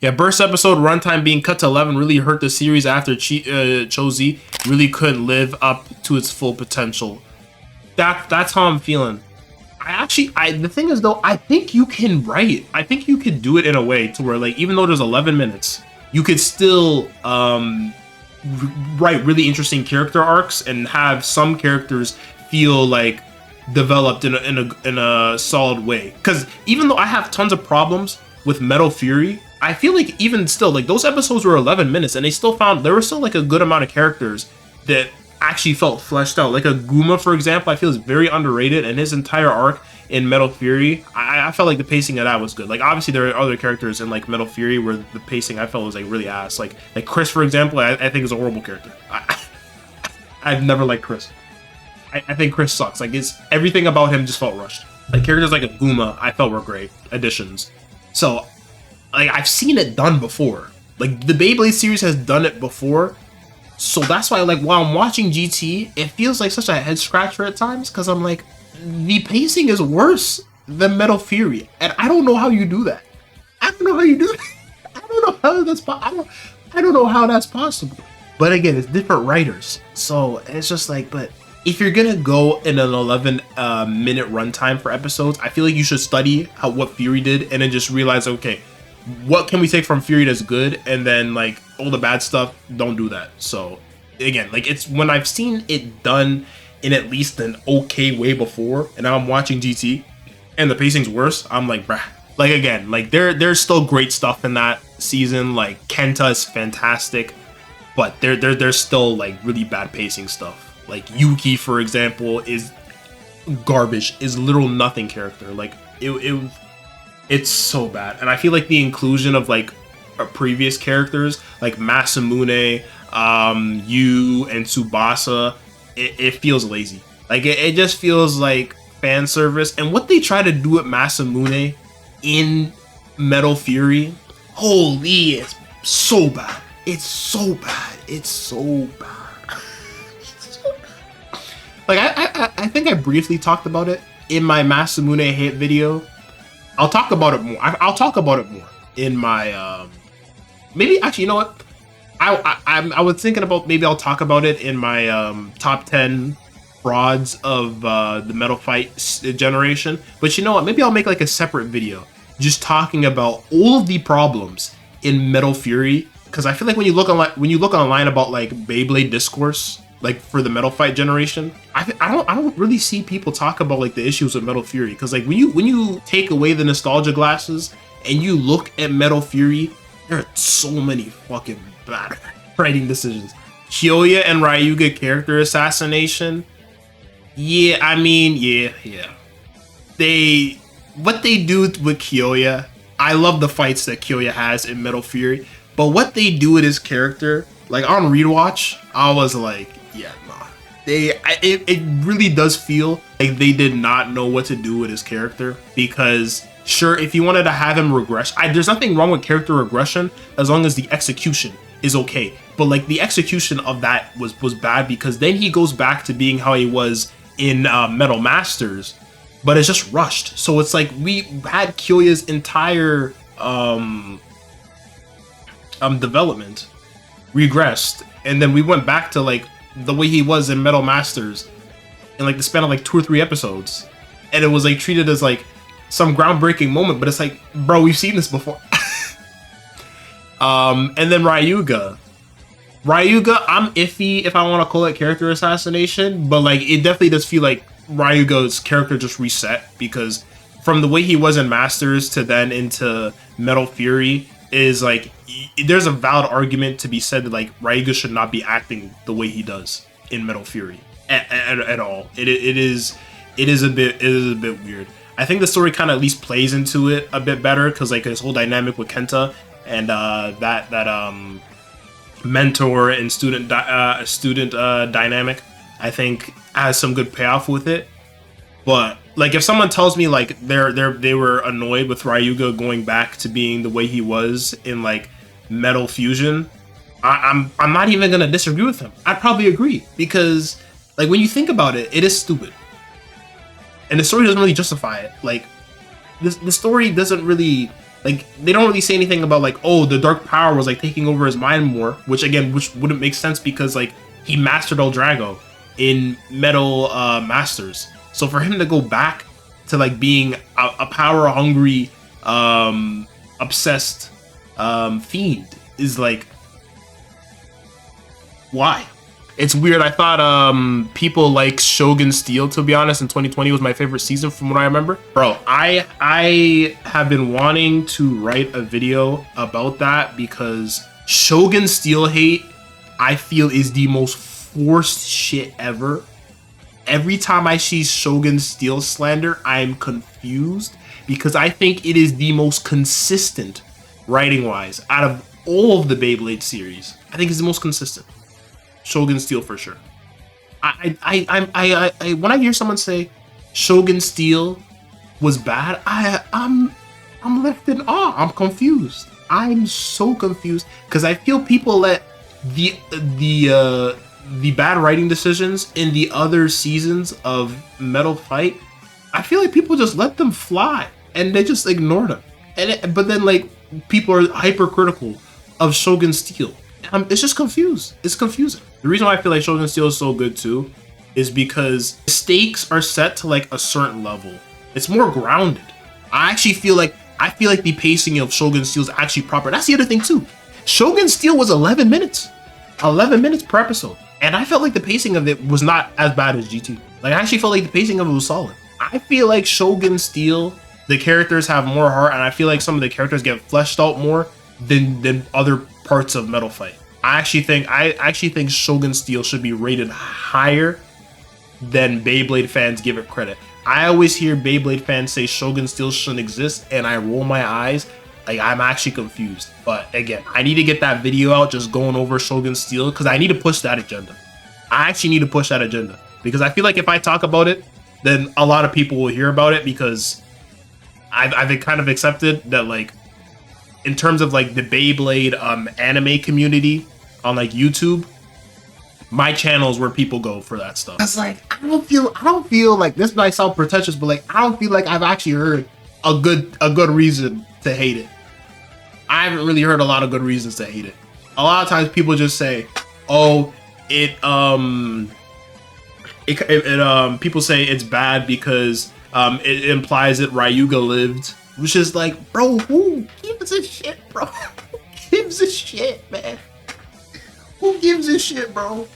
Yeah, burst episode runtime being cut to 11 really hurt the series after Chozi really couldn't live up to its full potential. That's how I'm feeling. The thing is though, I think you can write. I think you could do it in a way to where like even though there's 11 minutes, you could still write really interesting character arcs and have some characters feel like developed in a solid way. Because even though I have tons of problems with Metal Fury, I feel like even still, like those episodes were 11 minutes and there were still like a good amount of characters that actually felt fleshed out. Like a Guma, for example, I feel is very underrated, and his entire arc in Metal Fury, I felt like the pacing of that was good. Like obviously there are other characters in like Metal Fury where the pacing I felt was like really ass. Like Chris, for example, I think is a horrible character. I've never liked Chris. I think Chris sucks. Like everything about him just felt rushed. Like characters like a Guma, I felt were great additions. So like I've seen it done before. Like the Beyblade series has done it before. So that's why like while I'm watching GT, it feels like such a head scratcher at times because I'm like, the pacing is worse than Metal Fury. And I don't know how you do that. I don't know how you do that. I don't know how that's I don't know how that's possible. But again, it's different writers. So it's just like, but if you're gonna go in an 11-minute runtime for episodes, I feel like you should study what Fury did and then just realize, okay, what can we take from Fury that's good, and then like all the bad stuff, don't do that. So again, like it's when I've seen it done in at least an okay way before, and now I'm watching GT and the pacing's worse, I'm like, bruh. Like again, like there's still great stuff in that season. Like Kenta is fantastic, but there's still like really bad pacing stuff. Like Yuki, for example, is garbage, is literal nothing character. Like it's so bad. And I feel like the inclusion of like previous characters like Masamune, Yu, and Tsubasa, it feels lazy. Like it just feels like fan service. And what they try to do with Masamune in Metal Fury, holy, it's so bad. It's so bad. It's so bad. Like I think I briefly talked about it in my Masamune hate video. I'll talk about it more. I'll talk about it more in my maybe actually, you know what? I was thinking about maybe I'll talk about it in my top 10 frauds of the Metal Fight generation. But you know what? Maybe I'll make like a separate video just talking about all of the problems in Metal Fury, because I feel like when you look online about like Beyblade discourse, like for the Metal Fight generation, I don't really see people talk about like the issues with Metal Fury, because like when you take away the nostalgia glasses and you look at Metal Fury, there are so many fucking bad writing decisions. Kyoya and Ryuga character assassination. Yeah, I mean, yeah. What they do with Kyoya, I love the fights that Kyoya has in Metal Fury, but what they do with his character, like on rewatch, I was like, yeah, nah. It really does feel like they did not know what to do with his character, because sure, if you wanted to have him regress, there's nothing wrong with character regression as long as the execution is okay. But like the execution of that was bad, because then he goes back to being how he was in Metal Masters, but it's just rushed. So it's like we had Kyoya's entire development regressed, and then we went back to like the way he was in Metal Masters in like the span of like 2 or 3 episodes, and it was like treated as like some groundbreaking moment, but it's like, bro, we've seen this before. And then Ryuga, I'm iffy if I want to call it character assassination, but like it definitely does feel like Ryuga's character just reset, because from the way he was in Masters to then into Metal Fury is like, there's a valid argument to be said that like Ryuga should not be acting the way he does in Metal Fury at all. It is a bit weird. I think the story kind of at least plays into it a bit better, because like his whole dynamic with Kenta and that mentor and student dynamic, I think has some good payoff with it. But like if someone tells me like they were annoyed with Ryuga going back to being the way he was in like Metal Fusion, I'm not even gonna disagree with them. I'd probably agree, because like when you think about it, it is stupid. And the story doesn't really justify it. Like, the story doesn't really Like, they don't really say anything about like, oh, the dark power was like taking over his mind more, which wouldn't make sense because like he mastered El Drago in Metal Masters. So for him to go back to like being a power hungry, obsessed fiend is like, why? It's weird. I thought people like Shogun Steel, to be honest, in 2020 was my favorite season from what I remember. Bro, I have been wanting to write a video about that because Shogun Steel hate, I feel, is the most forced shit ever. Every time I see Shogun Steel slander, I'm confused because I think it is the most consistent writing-wise out of all of the Beyblade series. I think it's the most consistent. Shogun Steel for sure. When I hear someone say Shogun Steel was bad, I'm left in awe. I'm confused. I'm so confused because I feel people let the bad writing decisions in the other seasons of Metal Fight. I feel like people just let them fly and they just ignore them. But then like people are hypercritical of Shogun Steel. It's just confused. It's confusing. The reason why I feel like Shogun Steel is so good too is because the stakes are set to like a certain level. It's more grounded. I feel like the pacing of Shogun Steel is actually proper. That's the other thing too. Shogun Steel was 11 minutes. 11 minutes per episode. And I felt like the pacing of it was not as bad as GT. Like I actually felt like the pacing of it was solid. I feel like Shogun Steel, the characters have more heart, and I feel like some of the characters get fleshed out more than other parts of Metal Fight. I actually think Shogun Steel should be rated higher than Beyblade fans give it credit. I always hear Beyblade fans say Shogun Steel shouldn't exist, and I roll my eyes. Like, I'm actually confused. But again, I need to get that video out just going over Shogun Steel because I need to push that agenda. I actually need to push that agenda because I feel like if I talk about it, then a lot of people will hear about it because I've kind of accepted that, like, in terms of like the Beyblade anime community on like YouTube, my channel is where people go for that stuff. It's like I don't feel like, this might sound pretentious, but like I don't feel like I've actually heard a good reason to hate it. I haven't really heard a lot of good reasons to hate it. A lot of times people just say, "Oh, people say it's bad because it implies that Ryuga lived," which is like, bro, who gives a shit, bro? Who gives a shit, man? Who gives a shit, bro?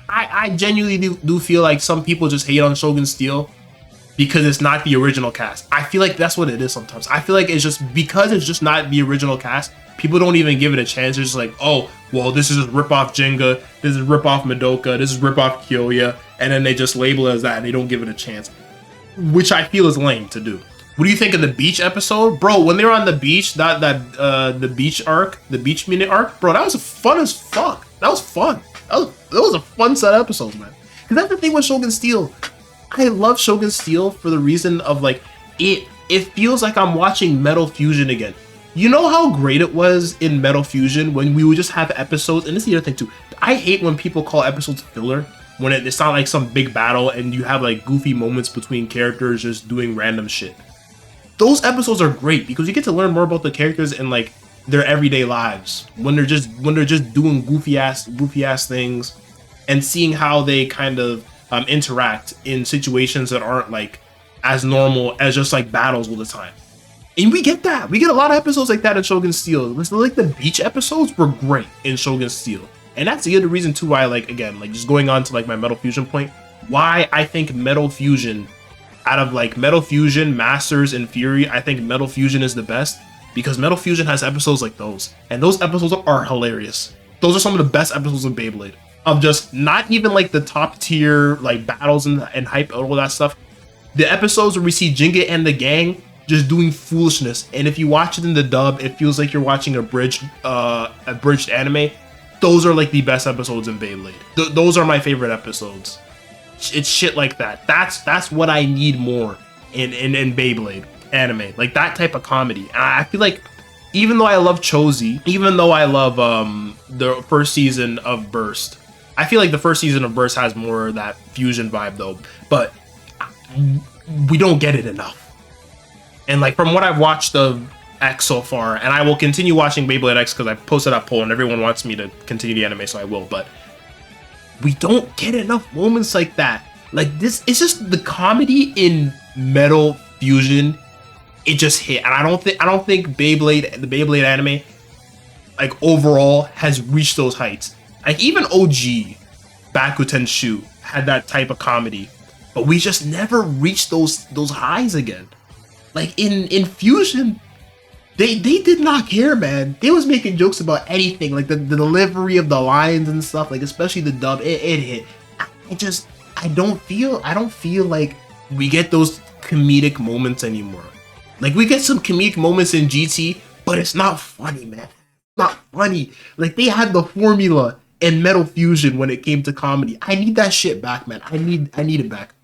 I genuinely do feel like some people just hate on Shogun Steel because it's not the original cast. I feel like that's what it is sometimes. I feel like it's just because it's just not the original cast, people don't even give it a chance. They're just like, oh, well, this is rip-off Jenga, this is rip-off Madoka, this is rip-off Kyoya, and then they just label it as that and they don't give it a chance, which I feel is lame to do. What do you think of the beach episode? Bro, when they were on the beach, the beach arc, the beach minute arc, bro, that was fun as fuck. That was fun. That was a fun set of episodes, man. Because that's the thing with Shogun Steel. I love Shogun Steel for the reason of like, it feels like I'm watching Metal Fusion again. You know how great it was in Metal Fusion when we would just have episodes, and this is the other thing too. I hate when people call episodes filler, when it's not like some big battle and you have like goofy moments between characters just doing random shit. Those episodes are great because you get to learn more about the characters and like their everyday lives when they're just doing goofy ass things and seeing how they kind of interact in situations that aren't like as normal as just like battles all the time. And we get that. We get a lot of episodes like that in Shogun Steel. Like the beach episodes were great in Shogun Steel. And that's the other reason too why, like, again, like just going on to like my Metal Fusion point, why I think Metal Fusion, out of like Metal Fusion, Masters, and Fury, I think Metal Fusion is the best because Metal Fusion has episodes like those. And those episodes are hilarious. Those are some of the best episodes of Beyblade. Of just not even like the top tier like battles and hype and all that stuff. The episodes where we see Jinga and the gang just doing foolishness. And if you watch it in the dub, it feels like you're watching a bridged anime. Those are like the best episodes in Beyblade. Those are my favorite episodes. It's shit like that. That's what I need more in Beyblade anime, like that type of comedy. And I feel like even though I love Chozi, even though I love the first season of Burst, I feel like the first season of Burst has more of that fusion vibe though, but we don't get it enough. And like from what I've watched of X so far, and I will continue watching Beyblade X because I posted that poll and everyone wants me to continue the anime, so I will. But we don't get enough moments like that. Like this, it's just the comedy in Metal Fusion. It just hit, and I don't think the Beyblade anime, like overall, has reached those heights. Like even OG, Bakuten Shu had that type of comedy, but we just never reached those highs again. Like in Fusion, they did not care, man. They was making jokes about anything, like the delivery of the lines and stuff, like especially the dub. It hit. I don't feel like we get those comedic moments anymore. Like we get some comedic moments in GT, but it's not funny, man. It's not funny. Like they had the formula in Metal Fusion when it came to comedy. I need that shit back, man. I need it back.